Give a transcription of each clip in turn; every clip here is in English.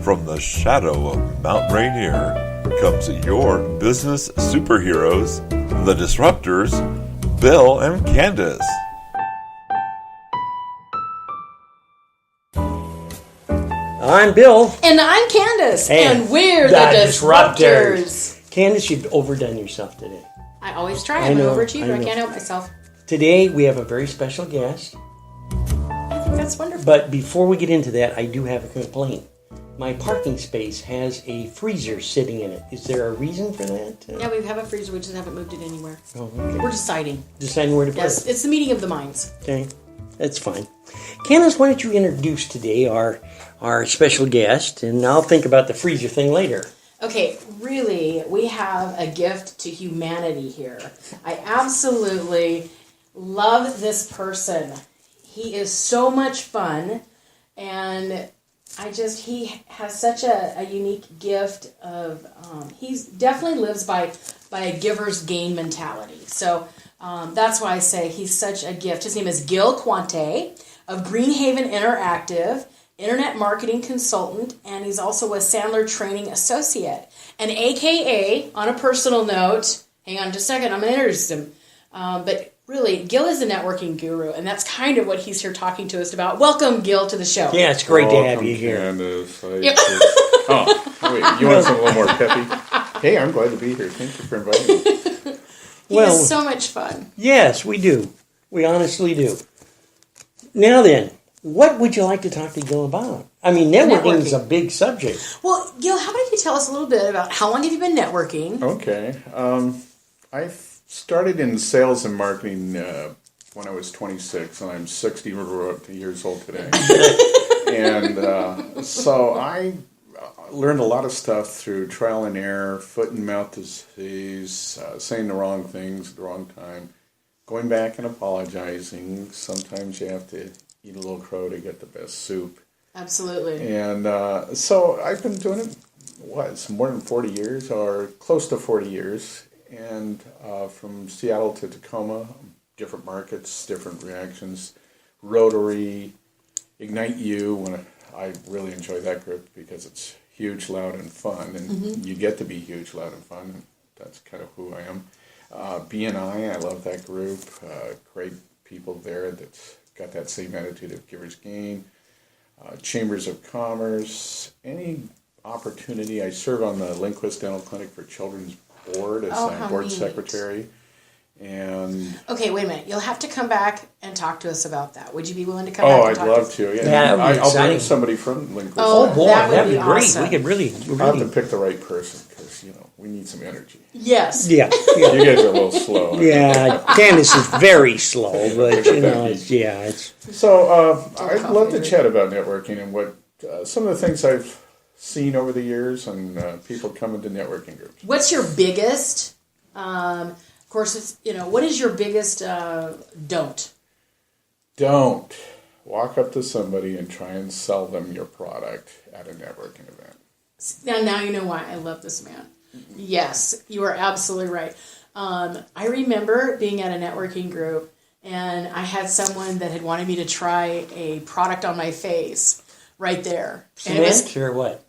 From the shadow of Mount Rainier comes your business superheroes, the Disruptors, Bill and Candace. I'm Bill. And I'm Candace. And we're the Disruptors. Candace, you've overdone yourself today. I always try. I'm an overachiever. I can't help myself. Today, we have a very special guest. I think that's wonderful. But before we get into that, I do have a complaint. My parking space has a freezer sitting in it. Is there a reason for that? Yeah, we have a freezer. We just haven't moved it anywhere. Oh, okay. We're deciding. Deciding where to put it. Yes, it's the meeting of the minds. Okay, that's fine. Candace, why don't you introduce today our special guest, and I'll think about the freezer thing later. Okay, really, we have a gift to humanity here. I absolutely love this person. He is so much fun, and he has such a unique gift of, he definitely lives by a giver's gain mentality. So that's why I say he's such a gift. His name is Gil Quante of Greenhaven Interactive, internet marketing consultant, and he's also a Sandler training associate. And AKA, on a personal note, hang on just a second, I'm going to introduce him. But really, Gil is a networking guru, and that's kind of what he's here talking to us about. Welcome, Gil, to the show. Yeah, it's great to have you here. Candace. Yep. Wait, you want something a little more peppy? Hey, I'm glad to be here. Thank you for inviting me. He is so much fun. Yes, we do. We honestly do. Now then, what would you like to talk to Gil about? I mean, networking is a big subject. Well, Gil, how about you tell us a little bit about how long have you been networking? Okay. I started in sales and marketing when I was 26, and I'm 60 years old today. And so I learned a lot of stuff through trial and error, foot and mouth disease, saying the wrong things at the wrong time, going back and apologizing. Sometimes you have to eat a little crow to get the best soup. Absolutely. And so I've been doing it, it's more than 40 years, or close to 40 years. And from Seattle to Tacoma, different markets, different reactions. Rotary, Ignite U, when I really enjoy that group because it's huge, loud, and fun. And you get to be huge, loud, and fun. And that's kind of who I am. BNI, I love that group. Great people there that's got that same attitude of giver's gain. Chambers of Commerce, any opportunity. I serve on the Lindquist Dental Clinic for Children's Board as board secretary. And okay, wait a minute. You'll have to come back and talk to us about that. Would you be willing to come back and talk to us? I'd love to. Yeah, I'll bring somebody from Lindquist. Oh, boy, that'd be great. Awesome. We could really I'll have to pick the right person because, we need some energy. Yes. Yeah. You guys are a little slow. Yeah, Candace is very slow, but, it's... So I'd love to chat about networking and what some of the things I've seen over the years and people come into networking groups. What's your biggest, of course, it's, what is your biggest don't? Don't walk up to somebody and try and sell them your product at a networking event. Now you know why I love this man. Yes, you are absolutely right. I remember being at a networking group, and I had someone that had wanted me to try a product on my face right there. Cement or what?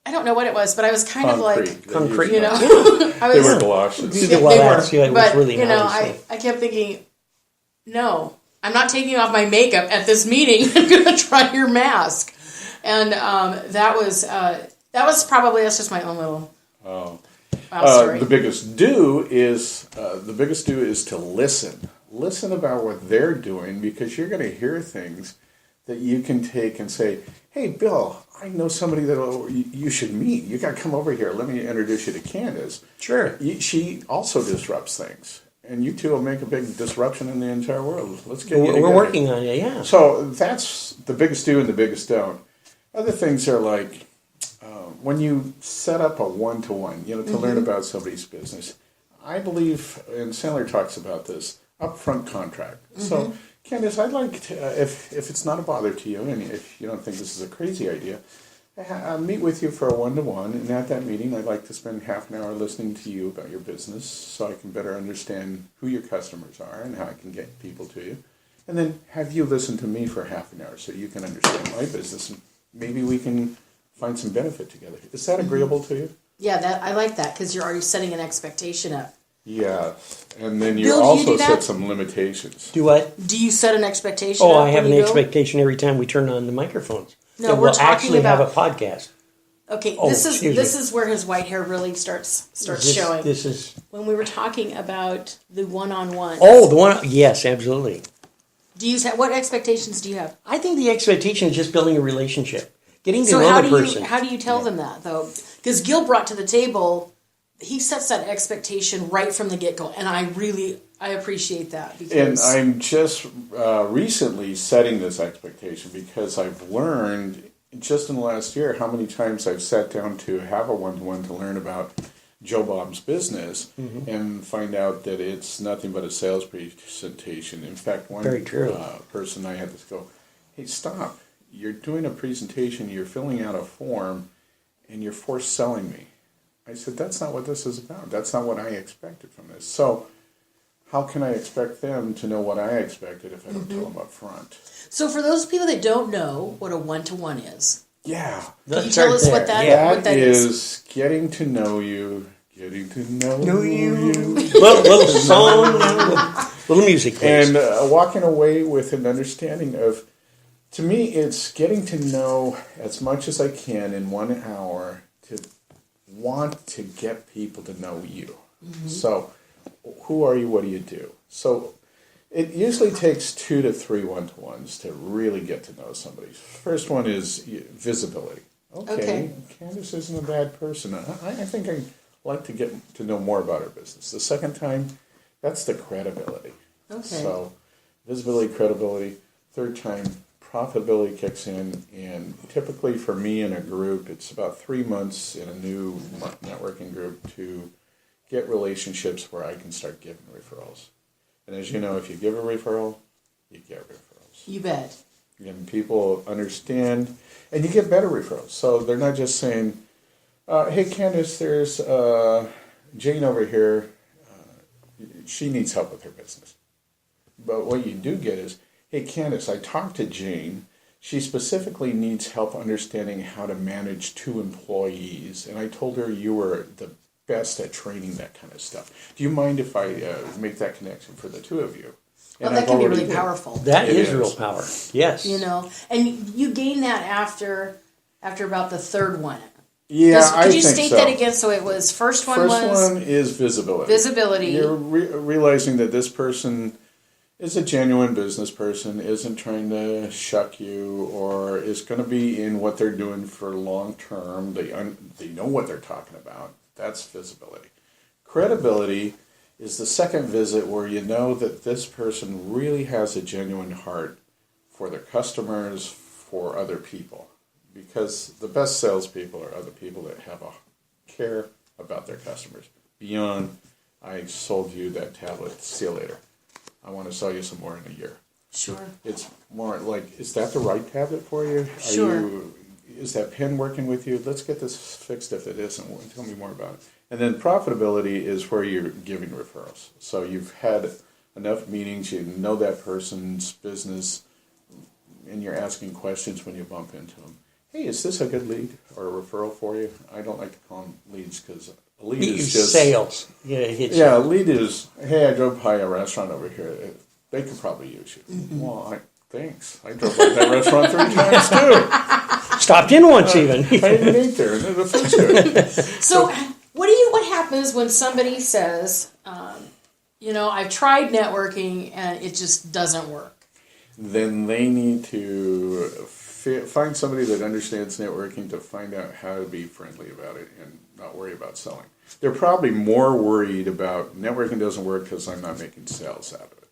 I don't know what it was, but I was kind of like... Concrete. They were galoshes. They were. It was really nice. I kept thinking, no, I'm not taking off my makeup at this meeting. I'm going to try your mask. And that was probably, that's just my own little... story. The biggest do is to listen. Listen about what they're doing because you're going to hear things that you can take and say, "Hey, Bill, I know somebody that you should meet. You got to come over here. Let me introduce you to Candace." Sure. She also disrupts things, and you two will make a big disruption in the entire world. Let's get you together. We're working on it. Yeah. So that's the biggest do and the biggest don't. Other things are like. When you set up a one-to-one, to learn about somebody's business, I believe, and Sandler talks about this, upfront contract. So, Candace, I'd like to, if it's not a bother to you, and if you don't think this is a crazy idea, I'll meet with you for a one-to-one, and at that meeting, I'd like to spend half an hour listening to you about your business so I can better understand who your customers are and how I can get people to you. And then have you listen to me for half an hour so you can understand my business, and maybe we can find some benefit together. Is that agreeable to you? Yeah, that I like that because you're already setting an expectation up. Yeah, and then you Bill, do you also do that? set some limitations. Do what? Do you set an expectation? Oh, up I have when an you go? expectation every time we turn on the microphones. No, that we're we'll talking actually about- have a podcast. Okay, Oh, this excuse is where his white hair really starts showing. This is. When we were talking about the one-on-one. Oh, the one. Yes, absolutely. What expectations do you have? I think the expectation is just building a relationship, getting to So know how the do person. how do you tell them that though? Because Gil brought to the table, he sets that expectation right from the get-go, and I appreciate that And because I'm just recently setting this expectation because I've learned just in the last year how many times I've sat down to have a one-to-one to learn about Joe Bob's business and find out that it's nothing but a sales presentation. In fact, one Very true. person I had to go, hey, stop. You're doing a presentation, you're filling out a form, and you're forced selling me. I said, that's not what this is about. That's not what I expected from this. So how can I expect them to know what I expected if I don't tell them up front? so for those people that don't know what a one-to-one is, Yeah. can you tell us what that That is? is getting to know you, getting to know you. little song, little music, please. And walking away with an understanding of, to me, it's getting to know as much as I can in 1 hour to want to get people to know you. So, who are you? What do you do? So, it usually takes 2 to 3 one-to-ones to really get to know somebody. First one is visibility. Okay. Candace isn't a bad person. I think I'd like to get to know more about her business. The second time, that's the credibility. Okay. So, visibility, credibility. Third time, profitability kicks in, and typically for me in a group, it's about 3 months in a new networking group to get relationships where I can start giving referrals. And as you know, if you give a referral, you get referrals. You bet. And people understand, and you get better referrals. So they're not just saying, hey, Candace, there's Jane over here. She needs help with her business. But what you do get is, hey, Candace, I talked to Jane. She specifically needs help understanding how to manage 2 employees. And I told her you were the best at training that kind of stuff. Do you mind if I make that connection for the 2 of you? Well, And that I've can be already really did. powerful. That It is is. real power. Yes. You know, and you gain that after about the third one. Yeah, I Could you think state so. that again? So it was first one was one is visibility. visibility. You're realizing that this person is a genuine business person, isn't trying to shuck you, or is going to be in what they're doing for long term. They know what they're talking about. That's visibility. Credibility is the second visit where you know that this person really has a genuine heart for their customers, for other people. Because the best salespeople are other people that have a care about their customers. Beyond, I sold you that tablet, see you later. I want to sell you some more in a year. Sure. It's more like, is that the right tablet for you? Sure. Is that pen working with you? Let's get this fixed if it isn't. Tell me more about it. And then profitability is where you're giving referrals. So you've had enough meetings, you know that person's business, and you're asking questions when you bump into them. Hey, is this a good lead or a referral for you? I don't like to call them leads because a lead is just sales. Yeah, a lead is, hey, I drove by a restaurant over here. They could probably use you. Mm-hmm. Well, thanks. I drove by that restaurant 3 times too. Stopped in once even. I didn't eat there. The food's good. So what happens when somebody says, I've tried networking and it just doesn't work? Then they need to find somebody that understands networking to find out how to be friendly about it and not worry about selling. They're probably more worried about networking doesn't work because I'm not making sales out of it.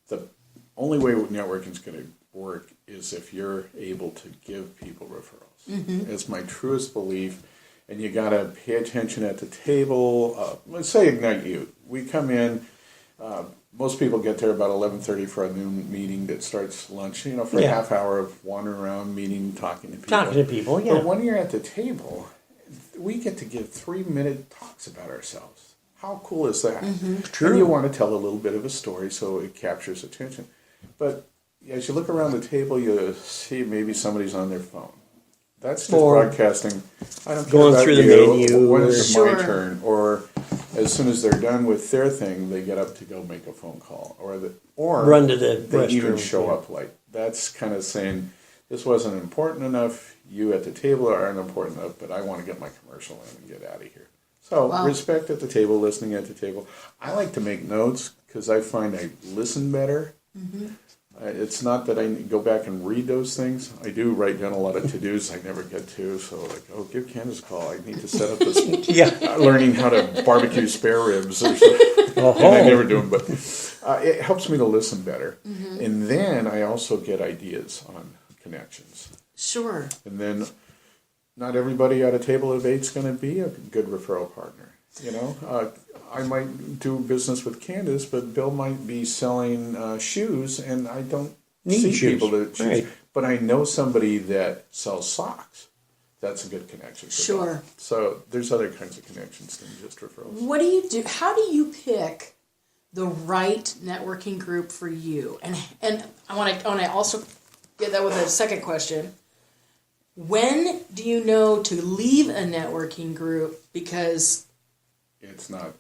The only way networking is going to work is if you're able to give people referrals. Mm-hmm. It's my truest belief. And you got to pay attention at the table. Let's say Ignite You. We come in. Most people get there about 11:30 for a noon meeting that starts lunch. For a half hour of wandering around, meeting, talking to people. Yeah. But when you're at the table, we get to give 3-minute talks about ourselves. How cool is that? Mm-hmm. True. And you want to tell a little bit of a story so it captures attention. But as you look around the table, you see maybe somebody's on their phone. That's just Or broadcasting. I don't care going about through the you. menu When or- is it Sure. my turn? Or as soon as they're done with their thing, they get up to go make a phone call, or Run to the they even restroom, show yeah. up late. That's kind of saying this wasn't important enough. You at the table aren't important enough, but I want to get my commercial in and get out of here. So Wow. respect at the table, listening at the table. I like to make notes because I find I listen better. It's not that I go back and read those things. I do write down a lot of to-dos I never get to. So like, oh, give Candace a call. I need to set up this. Yeah. Learning how to barbecue spare ribs or something. And I never do them, but it helps me to listen better. And then I also get ideas on connections. Sure. And then not everybody at a table of 8 is going to be a good referral partner. You know, I might do business with Candace, but Bill might be selling shoes, and I don't Need see shoes. people that shoes. Right. But I know somebody that sells socks. That's a good connection. For Sure. them. So there's other kinds of connections than just referrals. What do you do? How do you pick the right networking group for you? And I want to also get that with a second question. When do you know to leave a networking group because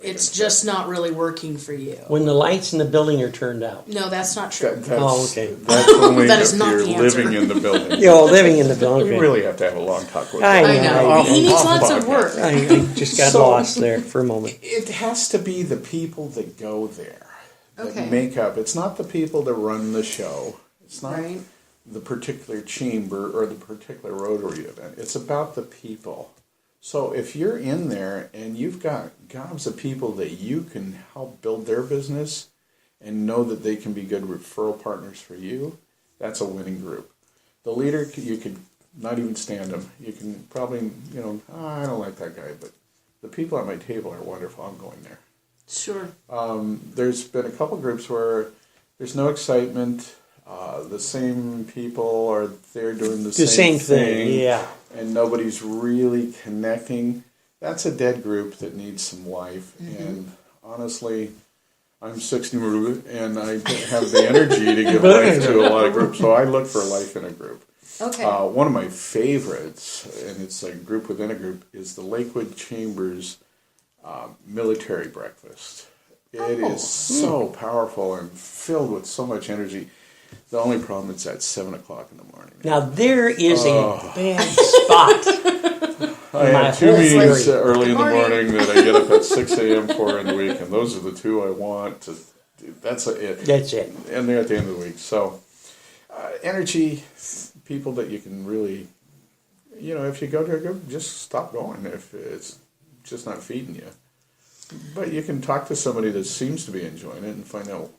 it's just not really working for you? When the lights in the building are turned out. No, that's not true. Okay. That's only That is if not you're the answer. living in the building. Living in the building. You really have to have a long talk with I them. I know. He needs Off lots of podcast. work. I just got So- lost there for a moment. It has to be the people that go there that Okay. make up. It's not the people that run the show. It's not Right. the particular chamber or the particular Rotary event. It's about the people. So if you're in there and you've got gobs of people that you can help build their business and know that they can be good referral partners for you, that's a winning group. The leader, you could not even stand them. You can probably, I don't like that guy, but the people at my table are wonderful. I'm going there. Sure. There's been a couple groups where there's no excitement. The same people are there doing the same thing. Yeah. And nobody's really connecting. That's a dead group that needs some life. And honestly, I'm 60 and I have the energy to give life to a lot of groups. So I look for life in a group. Okay. One of my favorites, and it's a group within a group, is the Lakewood Chambers military breakfast. It is so powerful and filled with so much energy. The only problem is at 7 o'clock in the morning. Now there is a bad spot. I my have 2 whole meetings theory. early in the Good morning that I get up at 6 a.m. for in the week, and those are the 2 I want to do. That's it. That's it. And they're at the end of the week. So, energy, people that you can really, if you go to a group, just stop going if it's just not feeding you. But you can talk to somebody that seems to be enjoying it and find out,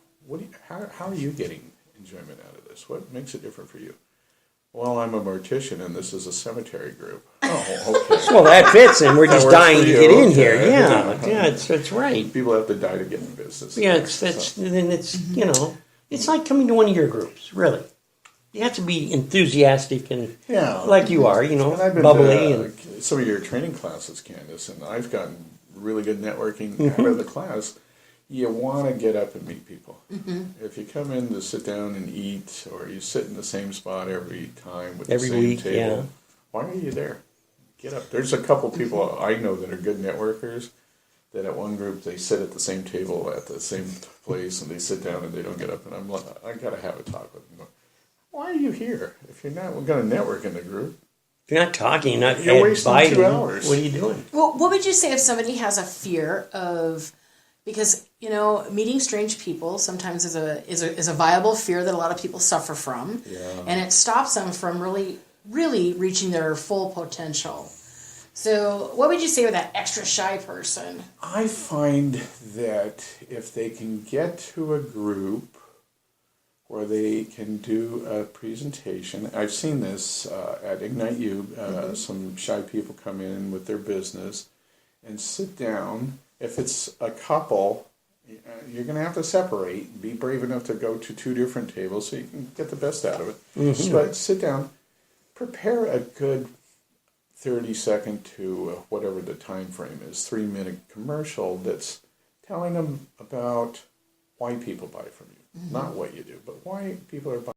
how are you getting enjoyment out of this? What makes it different for you? Well, I'm a mortician, and this is a cemetery group. Oh, okay. Well, that fits, and we're just works dying for to you, get in okay. here. Yeah, it's right. People have to die to get in business. Yeah, it's like coming to one of your groups. Really, you have to be enthusiastic and like you are. And I've been bubbly to and some of your training classes, Candace, and I've gotten really good networking out of the class. You want to get up and meet people. If you come in to sit down and eat, or you sit in the same spot every time with Every the same week, table, yeah. why are you there? Get up. There's a couple people I know that are good networkers, that at one group they sit at the same table at the same place, and they sit down and they don't get up, and I'm like, I got to have a talk with them. Why are you here? If you're not going to network in the group, if you're not talking, you're wasting biting, 2 hours. What are you doing? Well, what would you say if somebody has a fear of, because meeting strange people sometimes is a viable fear that a lot of people suffer from, and it stops them from really reaching their full potential. So, what would you say with that extra shy person? I find that if they can get to a group where they can do a presentation, I've seen this at Ignite You, some shy people come in with their business and sit down. If it's a couple, you're going to have to separate. Be brave enough to go to 2 different tables so you can get the best out of it. But sit down, prepare a good 30-second to whatever the time frame is, 3-minute commercial that's telling them about why people buy from you. Not what you do, but why people are buying.